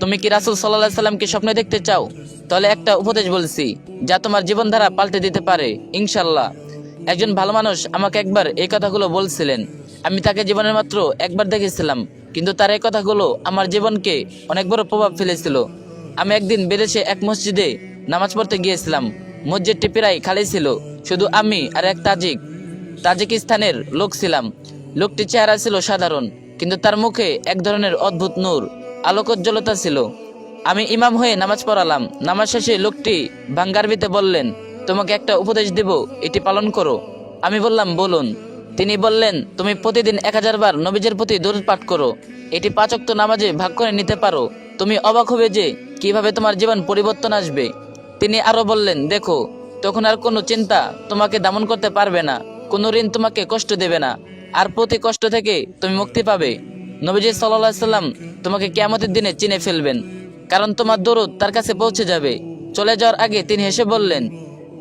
তুমি কি রাসূল সাল্লাল্লাহু আলাইহি সাল্লামকে স্বপ্নে দেখতে চাও? তাহলে একটা উপদেশ বলছি, যা তোমার জীবনধারা পাল্টে দিতে পারে ইনশাল্লাহ। একজন ভালো মানুষ আমাকে একবার এই কথাগুলো বলছিলেন। আমি তাকে জীবনের মাত্র একবার দেখেছিলাম, কিন্তু তার এই কথাগুলো আমার জীবনকে অনেক বড় প্রভাব ফেলেছিল। আমি একদিন বিদেশে এক মসজিদে নামাজ পড়তে গিয়েছিলাম। মসজিদটি প্রায় খালি ছিল, শুধু আমি আর এক তাজিকিস্তানের লোক ছিলাম। লোকটির চেহারা ছিল সাধারণ, কিন্তু তার মুখে এক ধরনের অদ্ভুত নূর, আলোকোজ্জ্বলতা ছিল। আমি ইমাম হয়ে নামাজ পড়ালাম। নামাজ শেষে লোকটি বাঙ্গারবিতে বললেন, তোমাকে একটা উপদেশ দেব, এটি পালন করো। আমি বললাম, বলুন। তিনি বললেন, তুমি প্রতিদিন 1000 বার নবীজের প্রতি দরুদ পাঠ করো। এটি 5 ওয়াক্ত নামাজে ভাগ করে নিতে পারো। তুমি অবাক হবে যে কিভাবে তোমার জীবন পরিবর্তন আসবে। তিনি আরো বললেন, দেখো, তখন আর কোনো চিন্তা তোমাকে দমন করতে পারবে না, কোনো ঋণ তোমাকে কষ্ট দেবে না, আর প্রতি কষ্ট থেকে তুমি মুক্তি পাবে। নবীজি সাল্লাল্লাহু আলাইহি সাল্লাম তোমাকে কিয়ামতের দিনে চিনে ফেলবেন, কারণ তোমার দরুদ তার কাছে পৌঁছে যাবে। চলে যাওয়ার আগে তিনি হেসে বললেন,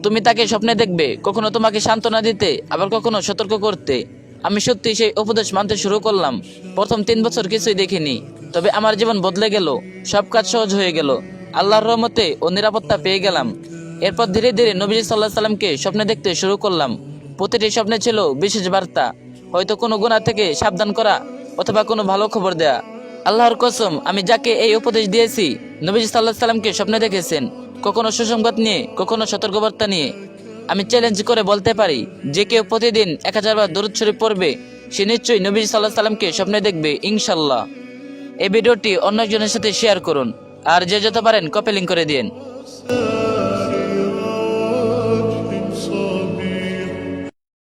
তুমি তাকে স্বপ্নে দেখবে, কখনো তোমাকে সান্ত্বনা দিতে, আবার কখনো সতর্ক করতে। আমি সত্যি সেই উপদেশ মানতে শুরু করলাম। প্রথম 3 বছর কিছুই দেখিনি, তবে আমার জীবন বদলে গেল। সব কাজ সহজ হয়ে গেল, আল্লাহর রহমতে ও নিরাপত্তা পেয়ে গেলাম। এরপর ধীরে ধীরে নবীজি সাল্লাল্লাহু আলাইহি সাল্লামকে স্বপ্নে দেখতে শুরু করলাম। প্রতিটি স্বপ্নে ছিল বিশেষ বার্তা, হয়তো কোনো গুনাহ থেকে সাবধান করা অথবা কোনো ভালো খবর দেয়া। আল্লাহর কসম, আমি যাকে এই উপদেশ দিয়েছি, নবীজি সাল্লাল্লাহু আলাইহি সাল্লামকে স্বপ্নে দেখেছেন, কখনো সুসংবাদ নিয়ে, কখনো সতর্কবার্তা নিয়ে। আমি চ্যালেঞ্জ করে বলতে পারি, যে কেউ প্রতিদিন 1000 বার দরুদ শরীফ পড়বে, সে নিশ্চয়ই নবীজি সাল্লাল্লাহু আলাইহি সাল্লামকে স্বপ্নে দেখবে ইনশাআল্লাহ। এই ভিডিওটি অন্য একজনের সাথে শেয়ার করুন, আর যে যত পারেন কপি লিংক করে দিন।